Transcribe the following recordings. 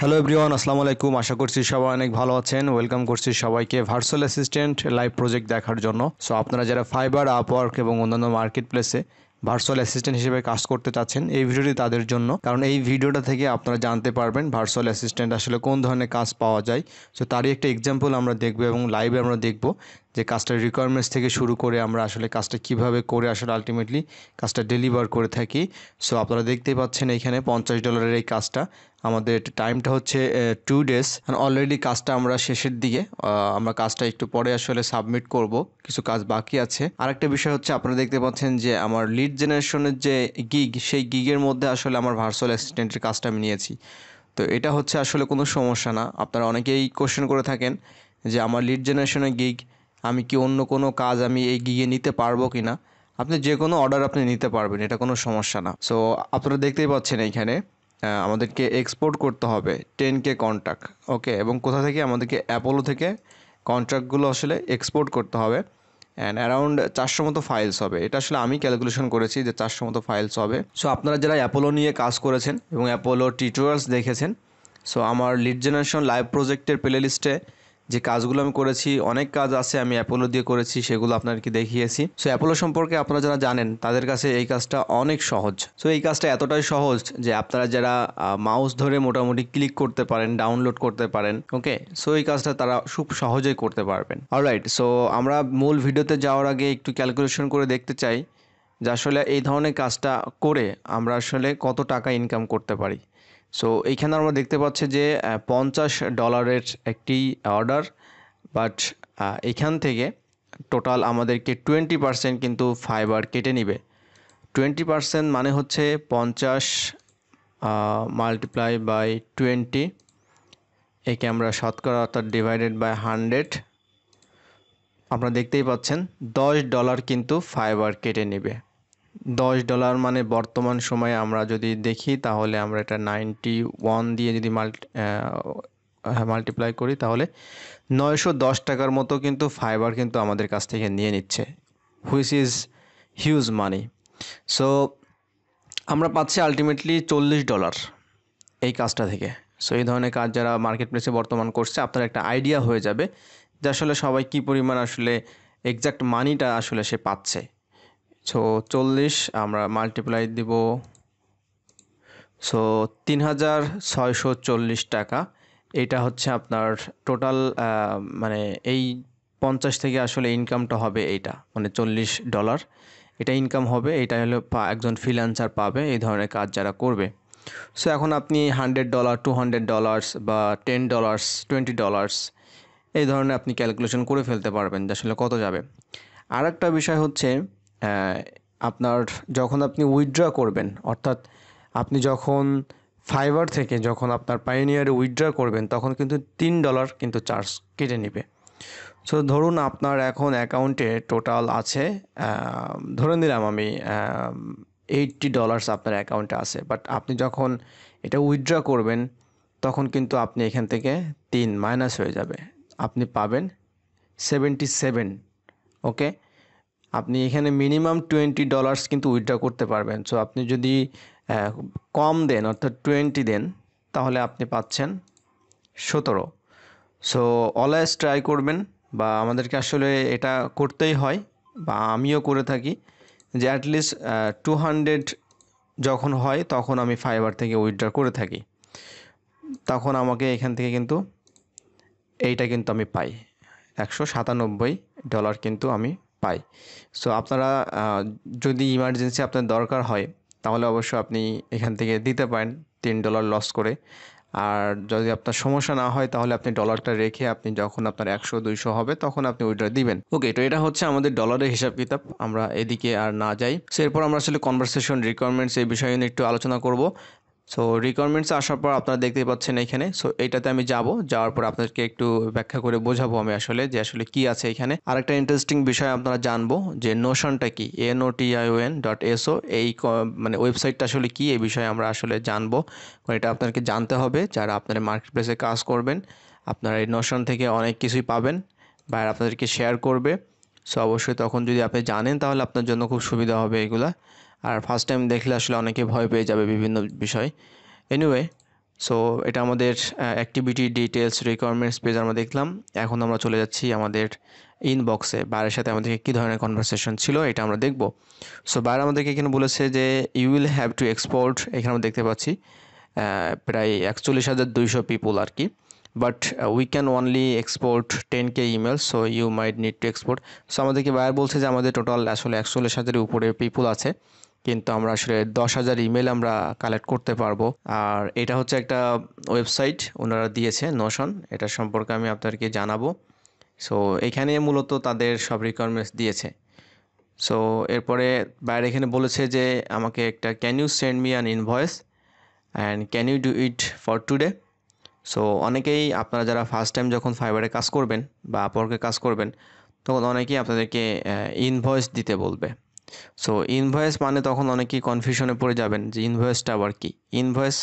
Hello everyone, আসসালামু আলাইকুম। আশা করছি সবাই অনেক ভালো আছেন। ওয়েলকাম করছি সবাইকে ভার্চুয়াল অ্যাসিস্ট্যান্ট লাইভ প্রজেক্ট দেখার জন্য। সো আপনারা যারা ফাইবার, আপওয়ার্ক এবং অন্যান্য মার্কেট প্লেসে ভার্চুয়াল অ্যাসিস্ট্যান্ট হিসেবে কাজ করতে চাচ্ছেন, এই ভিডিওটি তাদের জন্য। কারণ এই ভিডিওটা থেকে আপনারা জানতে পারবেন ভার্চুয়াল অ্যাসিস্ট্যান্ট আসলে কোন ধরনের কাজ পাওয়া যায়। সো তারই একটা এক্সাম্পল আমরা দেখব এবং লাইভে আমরা দেখব যে কাজটার রিকোয়ারমেন্টস থেকে শুরু করে আমরা আসলে কাজটা কিভাবে করে আসলে আলটিমেটলি কাজটা ডেলিভার করে থাকি। সো আপনারা দেখতেই পাচ্ছেন এইখানে $50 এই কাজটা, আমাদের টাইমটা হচ্ছে 2 ডেজ। অলরেডি কাজটা আমরা শেষের দিকে, আমরা কাজটা একটু পরে আসলে সাবমিট করব, কিছু কাজ বাকি আছে। আরেকটা বিষয় হচ্ছে আপনারা দেখতে পাচ্ছেন যে আমার লিড জেনারেশনের যে গিগ, সেই গিগের মধ্যে আসলে আমার ভার্চুয়াল অ্যাসিস্ট্যান্টের কাজটা আমি নিয়েছি। তো এটা হচ্ছে আসলে কোনো সমস্যা না। আপনারা অনেকেই কোশ্চেন করে থাকেন যে আমার লিড জেনারেশনের গিগ, আমি কি অন্য কোনো কাজ আমি এই গিগে নিতে পারবো কি না। আপনি যে কোনো অর্ডার আপনি নিতে পারবেন, এটা কোনো সমস্যা না। সো আপনারা দেখতেই পাচ্ছেন এইখানে আমাদেরকে এক্সপোর্ট করতে হবে 10K কন্ট্রাক্ট, ওকে। এবং কোথা থেকে? আমাদেরকে অ্যাপোলো থেকে কন্ট্রাক্টগুলো আসলে এক্সপোর্ট করতে হবে। অ্যান্ড অ্যারাউন্ড 400 মতো ফাইলস হবে। এটা আসলে আমি ক্যালকুলেশন করেছি যে 400 মতো ফাইলস হবে। সো আপনারা যারা অ্যাপোলো নিয়ে কাজ করেছেন এবং অ্যাপোলো টিউটোরিয়ালস দেখেছেন, সো আমার লিড জেনারেশন লাইভ প্রজেক্টের প্লে লিস্টে যে কাজগুলো আমি করেছি, অনেক কাজ আছে আমি অ্যাপোলো দিয়ে করেছি, সেগুলো আপনাদেরকে দেখিয়েছি। সো অ্যাপোলো সম্পর্কে আপনারা যারা জানেন তাদের কাছে এই কাজটা অনেক সহজ। সো এই কাজটা এতটাই সহজ যে আপনারা যারা মাউস ধরে মোটামুটি ক্লিক করতে পারেন, ডাউনলোড করতে পারেন, ওকে। সো এই কাজটা তারা খুব সহজেই করতে পারবেন। অলরাইট, সো আমরা মূল ভিডিওতে যাওয়ার আগে একটু ক্যালকুলেশন করে দেখতে চাই যে আসলে এই ধরনের কাজটা করে আমরা আসলে কত টাকা ইনকাম করতে পারি। সো এইখানে আমরা দেখতে পাচ্ছি যে $50 একটি অর্ডার, বাট এখান থেকে টোটাল আমাদেরকে 20% কিন্তু ফাইবার কেটে নিবে। 20% মানে হচ্ছে 50 মাল্টিপ্লাই বাই 20, একে আমরা শতকরা অর্থাৎ ডিভাইডেড বাই 100। আপনারা দেখতেই পাচ্ছেন $10 কিন্তু ফাইবার কেটে নেবে। $10 মানে বর্তমান সময়ে আমরা যদি দেখি তাহলে আমরা এটা 91 দিয়ে যদি মাল্টিপ্লাই করি তাহলে 910 টাকার মতো কিন্তু ফাইবার কিন্তু আমাদের কাছ থেকে নিয়ে নিচ্ছে, which is huge money. So আমরা পাচ্ছি আলটিমেটলি $40 এই কাজটা থেকে। সো এই ধরনের কাজ যারা মার্কেট প্লেসে বর্তমান করছে, আপনার একটা আইডিয়া হয়ে যাবে যে আসলে সবাই কী পরিমাণ আসলে এক্সাক্ট মানিটা আসলে সে পাচ্ছে। সো 40 আমরা মাল্টিপ্লাই দিব, সো 3640 টাকা। এটা হচ্ছে আপনার টোটাল, মানে এই 50 থেকে আসলে ইনকামটা হবে এইটা, মানে $40 এটা ইনকাম হবে। এটা হলো একজন ফ্রিল্যান্সার পাবে এই ধরনের কাজ যারা করবে। সো এখন আপনি $100, $200 বা $10, $20 এই ধরনের আপনি ক্যালকুলেশন করে ফেলতে পারবেন যে আসলে কত যাবে। আর একটা বিষয় হচ্ছে আপনার যখন আপনি উইথড্র করবেন, অর্থাৎ আপনি যখন ফাইবার থেকে যখন আপনার পাইওনিয়ারে উইথড্র করবেন, তখন কিন্তু $3 কিন্তু চার্জ কেটে নেবে। সো ধরুন আপনার এখন অ্যাকাউন্টে টোটাল আছে, ধরে নিলাম আমি $80 আপনার অ্যাকাউন্টে আছে, বাট আপনি যখন এটা উইথড্র করবেন তখন কিন্তু আপনি এখান থেকে 3 মাইনাস হয়ে যাবে, আপনি পাবেন 77, ওকে। আপনি এখানে মিনিমাম $20 কিন্তু উইথড্র করতে পারবেন। সো আপনি যদি কম দেন অর্থাৎ 20 দেন তাহলে আপনি পাচ্ছেন 17। সো অলওয়েজ ট্রাই করবেন, বা আমাদেরকে আসলে এটা করতেই হয়, বা আমিও করে থাকি যে অ্যাটলিস্ট 200 যখন হয় তখন আমি ফাইবার থেকে উইথড্র করে থাকি, তখন আমাকে এখান থেকে কিন্তু এইটা কিন্তু আমি পাই, $197 কিন্তু আমি পাই। সো আপনারা যদি ইমার্জেন্সি আপনার দরকার হয় তাহলে অবশ্যই আপনি এখান থেকে দিতে পারেন $3 লস করে। আর যদি আপনার সমস্যা না হয় তাহলে আপনি ডলারটা রেখে আপনি যখন আপনার 100-200 হবে তখন আপনি উইথড্র দিবেন, ওকে। তো এটা হচ্ছে আমাদের ডলারের হিসাব কিতাব, আমরা এদিকে আর না যাই। সো এরপর আমরা আসলে কনভারসেশন রিকোয়ারমেন্টস এই বিষয়ে নিয়ে একটু আলোচনা করব। সো রিকোয়ারমেন্টস আসার পর আপনারা দেখতেই পাচ্ছেন এখানে। সো এইটাতে আমি যাওয়ার পর আপনাদেরকে একটু ব্যাখ্যা করে বোঝাবো আমি আসলে যে আসলে কি আছে এখানে। আরেকটা ইন্টারেস্টিং বিষয় আপনারা জানবো যে নোশনটা কি, notion.so, এই মানে ওয়েবসাইটটা আসলে কি, এই বিষয়ে আমরা আসলে জানবো। এটা আপনাদেরকে জানতে হবে যারা আপনারা মার্কেট প্লেসে কাজ করবেন। আপনারা এই নোশন থেকে অনেক কিছুই পাবেন, বা আপনাদেরকে শেয়ার করবে। সো অবশ্যই তখন যদি আপনি জানেন তাহলে আপনার জন্য খুব সুবিধা হবে এগুলা। আর ফার্স্ট টাইম দেখলে আসলে অনেকে ভয় পেয়ে যাবে বিভিন্ন বিষয়। এনিওয়ে, সো এটা আমাদের অ্যাক্টিভিটি ডিটেলস রিকোয়ারমেন্টস পেজ আমরা দেখলাম। এখন আমরা চলে যাচ্ছি আমাদের ইনবক্সে, বাইরের সাথে আমাদেরকে কী ধরনের কনভারসেশন ছিল এটা আমরা দেখব। সো বাইরে আমাদেরকে এখানে বলেছে যে you will have to export, এখানে আমরা দেখতে পাচ্ছি প্রায় 41,200 পিপুল আর কি, but we can only export 10K email, so you might need to export. So আমাদেরকে বাইরে বলছে যে আমাদের টোটাল আসলে 41,000-এর উপরে পিপুল আছে, কিন্তু আমরা আসলে 10,000 ইমেল আমরা কালেক্ট করতে পারবো। আর এটা হচ্ছে একটা ওয়েবসাইট ওনারা দিয়েছে নোশন, এটা সম্পর্কে আমি আপনাদেরকে জানাবো। সো এখানে মূলত তাদের সব রিকোয়ারমেন্টস দিয়েছে। সো এরপরে বাইরে এখানে বলেছে যে আমাকে একটা can you send me an invoice and can you do it for today. So অনেকেই আপনারা যারা ফার্স্ট টাইম যখন ফাইবারে কাজ করবেন বা আপওয়ার্কে কাজ করবেন, তখন অনেকেই আপনাদেরকে ইনভয়েস দিতে বলবে। সো ইনভয়েস মানে তখন অনেকেই কনফিউশনে পড়ে যাবেন যে ইনভয়েসটা আবার কি। ইনভয়েস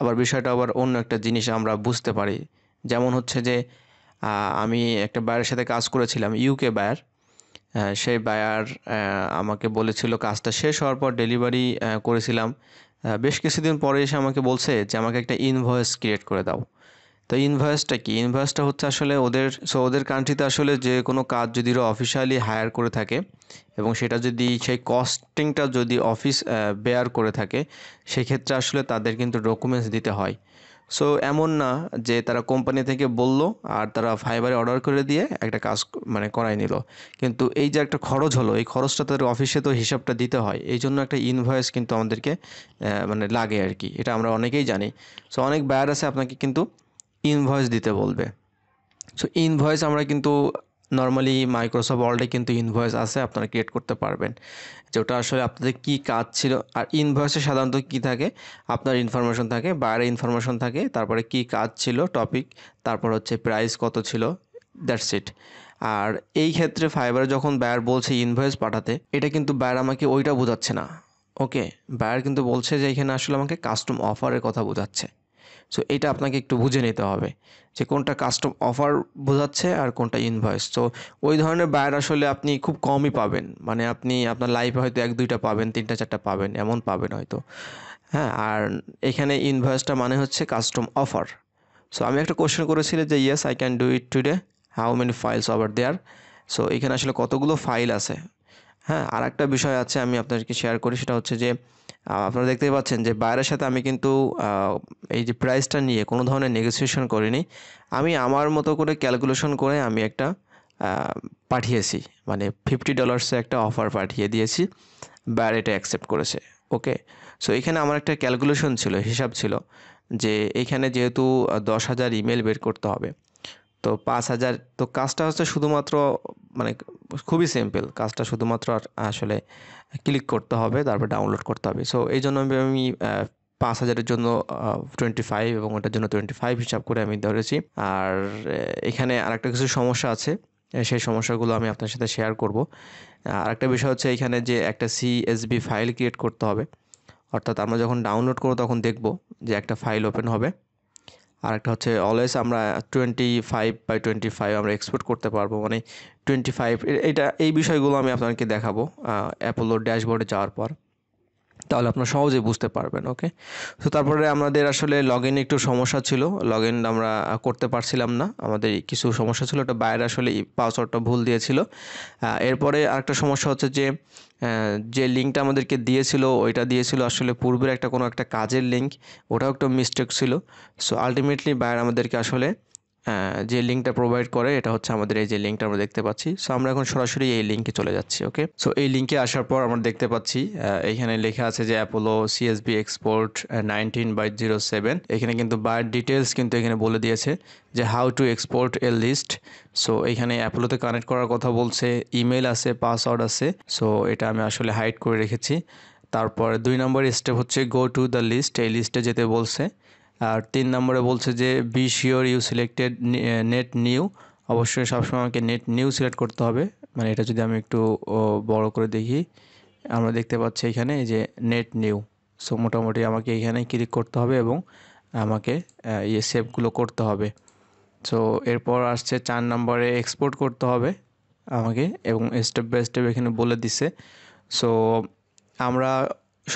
আবার বিষয়টা আবার অন্য একটা জিনিস আমরা বুঝতে পারি। যেমন হচ্ছে যে আমি একটা বায়ারের সাথে কাজ করেছিলাম, ইউকে বায়ার। সেই বায়ার আমাকে বলেছিল কাজটা শেষ হওয়ার পর ডেলিভারি করেছিলাম, বেশ কিছুদিন পরে এসে আমাকে বলছে যে আমাকে একটা ইনভয়েস ক্রিয়েট করে দাও। তো ইনভয়েসটা কি? ইনভয়েসটা হচ্ছে আসলে ওদের কান্ট্রিতে আসলে যে কোনো কাজ যদি ওরা অফিসিয়ালি হায়ার করে থাকে এবং সেটা যদি সেই কস্টিংটা যদি অফিস বেয়ার করে থাকে, সেক্ষেত্রে আসলে তাদের কিন্তু ডকুমেন্টস দিতে হয়। সো এমন না যে তারা কোম্পানি থেকে বলল আর তারা ফাইবারে অর্ডার করে দিয়ে একটা কাজ মানে করাই নিল, কিন্তু এই যে একটা খরচ হলো, এই খরচটা তাদের অফিসে তো হিসাবটা দিতে হয়, এই জন্য একটা ইনভয়েস কিন্তু আমাদেরকে মানে লাগে আর কি। এটা আমরা অনেকেই জানি। সো অনেক বায়ার আছে আপনাকে কিন্তু ইনভয়েস দিতে বলবে। সো ইনভয়েস আমরা কিন্তু নর্মালি মাইক্রোসফট ওয়ার্ডে কিন্তু ইনভয়েস আছে, আপনারা ক্রিয়েট করতে পারবেন, যেটা আসলে আপনাদের কী কাজ ছিল। আর ইনভয়েসে সাধারণত কী থাকে, আপনার ইনফরমেশন থাকে, বাইরে ইনফরমেশন থাকে, তারপরে কী কাজ ছিল টপিক, তারপর হচ্ছে প্রাইস কত ছিল, দ্যাটস ইট। আর এই ক্ষেত্রে ফাইবারে যখন বায়ার বলছে ইনভয়েস পাঠাতে, এটা কিন্তু বায়ার আমাকে ওইটা বোঝাচ্ছে না। ওকে, বায়ার কিন্তু বলছে যে এখানে আসলে আমাকে কাস্টম অফারের কথা বোঝাচ্ছে। সো এটা আপনাকে একটু বুঝে নিতে হবে যে কোনটা কাস্টম অফার বোঝাচ্ছে আর কোনটা ইনভয়েস। তো ওই ধরনের বায়ার আসলে আপনি খুব কমই পাবেন, মানে আপনি আপনার লাইফে হয়তো 1-2টা পাবেন, 3টা-4টা পাবেন, এমন পাবেন হয়তো। হ্যাঁ, আর এখানে ইনভয়েসটা মানে হচ্ছে কাস্টম অফার। সো আমি একটা কোশ্চেন করেছিলাম যে yes I can do it today, how many files over there. So এখানে আসলে কতগুলো ফাইল আছে। হ্যাঁ, আর একটা বিষয় আছে আমি আপনাদেরকে শেয়ার করি, সেটা হচ্ছে যে আপনারা দেখতেই পাচ্ছেন যে বায়ারের সাথে আমি কিন্তু এই যে প্রাইসটা নিয়ে কোনো ধরনের নেগোসিয়েশন করিনি। আমি আমার মতো করে ক্যালকুলেশন করে আমি একটা পাঠিয়েছি, মানে $50 একটা অফার পাঠিয়ে দিয়েছি, বায়ার এটা অ্যাকসেপ্ট করেছে। ওকে, সো এখানে আমার একটা ক্যালকুলেশন ছিল, হিসাব ছিল যে এখানে যেহেতু 10,000 ইমেল বের করতে হবে, তো 5,000, তো কাজটা হচ্ছে শুধুমাত্র মানে খুবই সিম্পল, কাজটা শুধুমাত্র আসলে ক্লিক করতে হবে, তারপর ডাউনলোড করতে হবে। সো এই জন্য আমি 5,000-এর জন্য 25 এবং ওটার জন্য 25 হিসাব করে আমি ধরেছি। আর এখানে আরেকটা কিছু সমস্যা আছে, সেই সমস্যাগুলো আমি আপনার সাথে শেয়ার করব। আরেকটা বিষয় হচ্ছে এখানে যে একটা CSV ফাইল ক্রিয়েট করতে হবে, অর্থাৎ আমরা যখন ডাউনলোড করব তখন দেখব যে একটা ফাইল ওপেন হবে। আর একটা হচ্ছে অলওয়েজ আমরা 25/25 আমরা এক্সপোর্ট করতে পারবো, মানে 25 এটা, এই বিষয়গুলো আমি আপনাকে দেখাবো অ্যাপোলো ড্যাশবোর্ডে যাওয়ার পর, তাহলে আপনারা সহজেই বুঝতে পারবেন। ওকে, তো তারপরে আমাদের আসলে লগ ইনে একটু সমস্যা ছিল, লগ ইন আমরা করতে পারছিলাম না, আমাদের কিছু সমস্যা ছিল, ওটা বাইরে আসলে পাসওয়ার্ডটা ভুল দিয়েছিল। এরপরে আরেকটা সমস্যা হচ্ছে যে যে লিঙ্কটা আমাদেরকে দিয়েছিল, ওইটা দিয়েছিল আসলে পূর্বের একটা কোনো একটা কাজের লিঙ্ক, ওটাও একটা মিস্টেক ছিল। সো আলটিমেটলি বায়ার আমাদেরকে আসলে যে লিঙ্কটা প্রোভাইড করে, এটা হচ্ছে আমাদের এই যে লিঙ্কটা আমরা দেখতে পাচ্ছি। সো আমরা এখন সরাসরি এই লিঙ্কে চলে যাচ্ছি। ওকে, সো এই লিঙ্কে আসার পর আমরা দেখতে পাচ্ছি এইখানে লেখা আছে যে অ্যাপোলো সিএসবি এক্সপোর্ট 19/07। এখানে কিন্তু বায়ার ডিটেলস কিন্তু এখানে বলে দিয়েছে যে how to export a list. So এখানে অ্যাপোলোতে কানেক্ট করার কথা বলছে, ইমেল আছে, পাসওয়ার্ড আছে। সো এটা আমি আসলে হাইড করে রেখেছি। তারপর 2 নম্বর স্টেপ হচ্ছে গো টু দ্য লিস্ট, এই লিস্টে যেতে বলছে। আর 3 নম্বরে বলছে যে be sure you selected net new, অবশ্যই সবসময় আমাকে নেট নিউ সিলেক্ট করতে হবে। মানে এটা যদি আমি একটু বড় করে দেখি, আমরা দেখতে পাচ্ছি এখানে এই যে নেট নিউ। সো মোটামুটি আমাকে এখানে ক্লিক করতে হবে এবং আমাকে সেভগুলো করতে হবে। সো এরপর আসছে 4 নম্বরে এক্সপোর্ট করতে হবে আমাকে, এবং স্টেপ বাই স্টেপ এখানে বলে দিছে। সো আমরা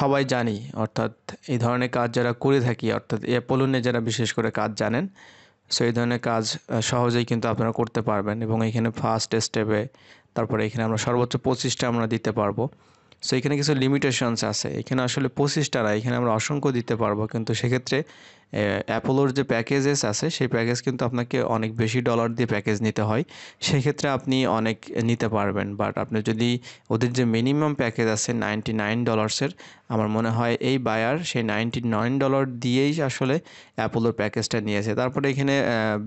সবাই জানি, অর্থাৎ এই ধরনের কাজ যারা করে থাকি, অর্থাৎ অ্যাপোলো যারা বিশেষ করে কাজ জানেন, সো এই ধরনের কাজ সহজেই কিন্তু আপনারা করতে পারবেন। এবং এখানে ফার্স্ট স্টেপে তারপরে এখানে আমরা সর্বোচ্চ 25টা আমরা দিতে পারবো। সো এখানে কিছু লিমিটেশনস আছে, এখানে আসলে 25টা না, এখানে আমরা অসংখ্য দিতে পারবো, কিন্তু সেক্ষেত্রে অ্যাপোলোর যে প্যাকেজেস আছে সেই প্যাকেজ কিন্তু আপনাকে অনেক বেশি ডলার দিয়ে প্যাকেজ নিতে হয়, সেক্ষেত্রে আপনি অনেক নিতে পারবেন। বাট আপনি যদি ওদের যে মিনিমাম প্যাকেজ আছে $99, আমার মনে হয় এই বায়ার সেই $99 দিয়েই আসলে অ্যাপোলোর প্যাকেজটা নিয়েছে। তারপরে এখানে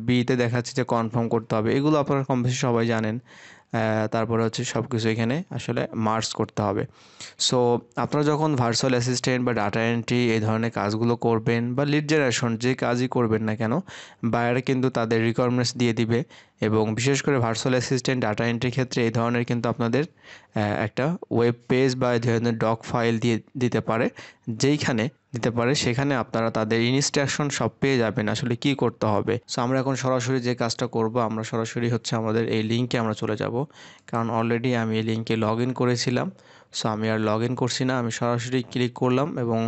বিতে দেখাচ্ছে যে কনফার্ম করতে হবে, এগুলো আপনারা কম বেশি সবাই জানেন। তারপরে হচ্ছে সব কিছু এখানে আসলে মার্জ করতে হবে। সো আপনারা যখন ভার্চুয়াল অ্যাসিস্ট্যান্ট বা ডাটা এন্ট্রি এই ধরনের কাজগুলো করবেন বা লিড জেনারেশন যে কাজই করবেন না কেন, বায়ার কিন্তু তাদের রিকোয়ারমেন্টস দিয়ে দিবে। এবং বিশেষ করে ভার্চুয়াল অ্যাসিস্ট্যান্ট ডাটা এন্ট্রির ক্ষেত্রে এই ধরনের কিন্তু আপনাদের একটা ওয়েব পেজ বা এই ধরনের ডক ফাইল দিয়ে দিতে পারে, সেখানে আপনারা তাদের ইনস্ট্রাকশন সব পেয়ে যাবেন আসলে কি করতে হবে। সো আমরা এখন সরাসরি যে কাজটা করব, আমরা সরাসরি হচ্ছে আমাদের এই লিঙ্কে আমরা চলে যাব, কারণ অলরেডি আমি এই লিঙ্কে লগ ইন করেছিলাম। সো আমি আর লগ ইন করছি না, আমি সরাসরি ক্লিক করলাম এবং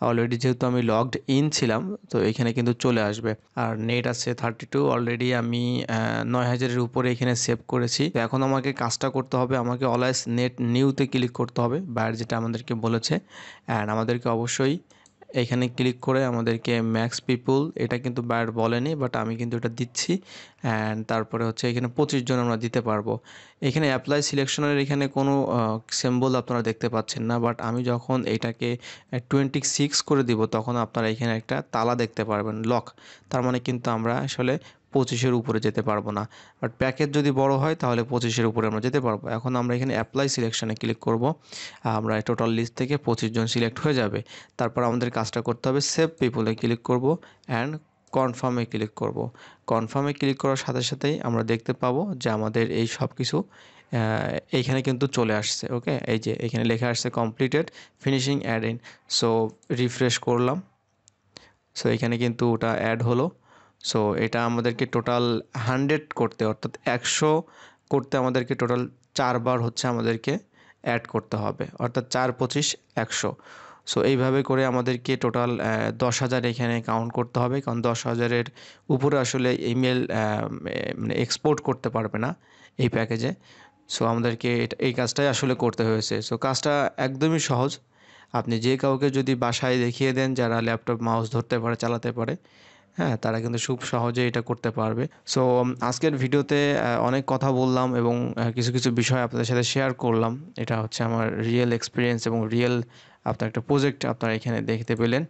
অলরেডি যেহেতু আমি লগড ইন ছিলাম, তো এখানে কিন্তু চলে আসবে। আর নেট আছে 32, অলরেডি আমি 9000-এর উপরে এখানে সেভ করেছি। তো এখন আমাকে কাজটা করতে হবে, আমাকে অলওয়েজ নেট নিউতে ক্লিক করতে হবে, বাইরে যেটা আমাদেরকে বলেছে। অ্যান্ড আমাদেরকে অবশ্যই এখানে ক্লিক করে আমাদেরকে ম্যাক্স পিপুল, এটা কিন্তু বায়ার বলেনি, বাট আমি কিন্তু এটা দিচ্ছি। অ্যান্ড তারপরে হচ্ছে এখানে 25 জন আমরা দিতে পারবো। এখানে অ্যাপ্লাই সিলেকশনের এখানে কোনো সিম্বল আপনারা দেখতে পাচ্ছেন না, বাট আমি যখন এটাকে 26 করে দিব তখন আপনারা এখানে একটা তালা দেখতে পারবেন, লক। তার মানে কিন্তু আমরা আসলে 25-এর উপরে যেতে পারবো না। বাট প্যাকেজ যদি বড় হয় তাহলে 25-এর উপরে আমরা যেতে পারবো। এখন আমরা এখানে অ্যাপ্লাই সিলেকশনে ক্লিক করব, আমরা টোটাল লিস্ট থেকে 25 জন সিলেক্ট হয়ে যাবে। তারপর আমাদের কাজটা করতে হবে, সেভ পিপলে ক্লিক করব অ্যান্ড কনফার্মে ক্লিক করব। কনফার্মে ক্লিক করার সাথে সাথেই আমরা দেখতে পাবো যে আমাদের এই সব কিছু এইখানে কিন্তু চলে আসছে। ওকে, এই যে এখানে লেখা আসছে completed, finishing add in. So refresh করলাম, সো এখানে কিন্তু ওটা অ্যাড হলো। সো এটা আমাদেরকে টোটাল 100 করতে, অর্থাৎ 100 করতে আমাদেরকে টোটাল 4বার হচ্ছে আমাদেরকে অ্যাড করতে হবে, অর্থাৎ 4, 25, 100। সো এইভাবে করে আমাদেরকে টোটাল 10,000 এখানে কাউন্ট করতে হবে, কারণ 10,000-এর উপরে আসলে ইমেল মানে এক্সপোর্ট করতে পারবে না এই প্যাকেজে। সো আমাদেরকে এই কাজটাই আসলে করতে হয়েছে। সো কাজটা একদমই সহজ, আপনি যে কাউকে যদি বাসায় দেখিয়ে দেন যারা ল্যাপটপ মাউস ধরতে পারে, চালাতে পারে, হ্যাঁ, তারা কিন্তু খুব সহজে এটা করতে পারবে। সো আজকের ভিডিওতে অনেক কথা বললাম এবং কিছু কিছু বিষয় আপনাদের সাথে শেয়ার করলাম। এটা হচ্ছে আমার রিয়েল এক্সপিরিয়েন্স এবং রিয়েল আপনার একটা প্রজেক্ট আপনারা এখানে দেখতে পেলেন।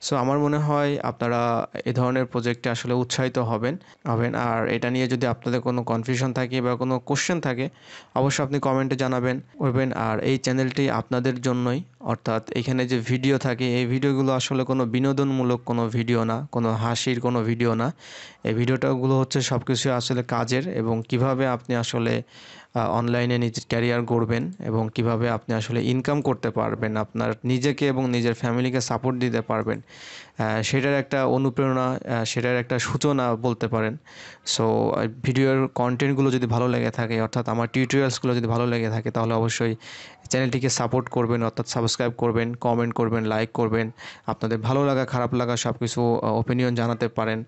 সো আমার মনে হয় আপনারা এ ধরনের প্রজেক্টে আসলে উৎসাহিত হবেন। আর এটা নিয়ে যদি আপনাদের কোনো কনফিউশন থাকে বা কোনো কোশ্চেন থাকে, অবশ্যই আপনি কমেন্টে জানাবেন করবেন। আর এই চ্যানেলটি আপনাদের জন্যই, অর্থাৎ এখানে যে ভিডিও থাকে এই ভিডিওগুলো আসলে কোনো বিনোদনমূলক কোনো ভিডিও না, কোনো হাসির কোনো ভিডিও না। এই ভিডিওটাগুলো হচ্ছে সব কিছু আসলে কাজের, এবং কিভাবে আপনি আসলে অনলাইনে নিজের ক্যারিয়ার গড়বেন এবং কিভাবে আপনি আসলে ইনকাম করতে পারবেন, আপনার নিজেকে এবং নিজের ফ্যামিলিকে সাপোর্ট দিতে পারবেন, সেটার একটা অনুপ্রেরণা, সেটার একটা সূচনা বলতে পারেন। সো ভিডিওর কন্টেন্টগুলো যদি ভালো লেগে থাকে, অর্থাৎ আমার টিউটোরিয়ালসগুলো যদি ভালো লেগে থাকে, তাহলে অবশ্যই চ্যানেলটিকে সাপোর্ট করবেন, অর্থাৎ সাবস্ক্রাইব করবেন, কমেন্ট করবেন, লাইক করবেন। আপনাদের ভালো লাগা খারাপ লাগা সব কিছু ওপিনিয়ন জানাতে পারেন।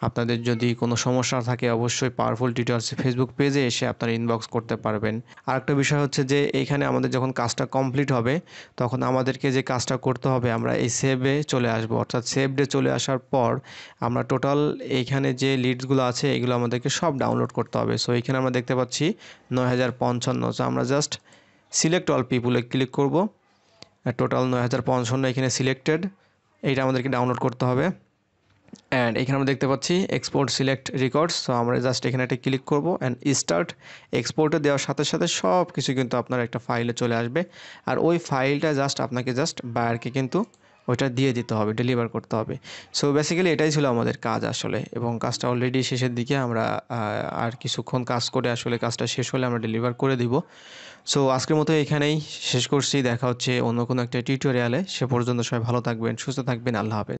আপনাদের যদি কোনো সমস্যা থাকে অবশ্যই পাওয়ারফুল টিউটোরিয়ালস ফেসবুক পেজে এসে আপনারা ইনবক্স করতে পারবেন। আরেকটা বিষয় হচ্ছে যে এইখানে আমাদের যখন কাজটা কমপ্লিট হবে তখন আমাদেরকে যে কাজটা করতে হবে, আমরা এই সেভে চলে আসবো, অর্থাৎ সেভডে চলে আসার পর আমরা টোটাল এইখানে যে লিডসগুলো আছে এগুলো আমাদেরকে সব ডাউনলোড করতে হবে। সো এইখানে আমরা দেখতে পাচ্ছি 9055। সো আমরা জাস্ট সিলেক্ট অল পিপুলে ক্লিক করব, টোটাল 9055 এখানে সিলেক্টেড, এইটা আমাদেরকে ডাউনলোড করতে হবে। অ্যান্ড এখানে আমরা দেখতে পাচ্ছি এক্সপোর্ট সিলেক্ট রেকর্ডস। সো আমরা জাস্ট এখানে একটা ক্লিক করব অ্যান্ড স্টার্ট। এক্সপোর্টে দেওয়ার সাথে সাথে সব কিছু কিন্তু আপনার একটা ফাইলে চলে আসবে, আর ওই ফাইলটা আপনাকে বায়ারকে কিন্তু ওইটা দিয়ে দিতে হবে, ডেলিভার করতে হবে। সো বেসিক্যালি এটাই ছিল আমাদের কাজ আসলে, এবং কাজটা অলরেডি শেষের দিকে। আমরা আর কিছুক্ষণ কাজ করে আসলে কাজটা শেষ হলে আমরা ডেলিভার করে দিব। সো আজকের মতো এখানেই শেষ করছি, দেখা হচ্ছে অন্য কোনো একটা টিউটোরিয়ালে। সে পর্যন্ত সবাই ভালো থাকবেন, সুস্থ থাকবেন, আল্লাহ হাফেজ।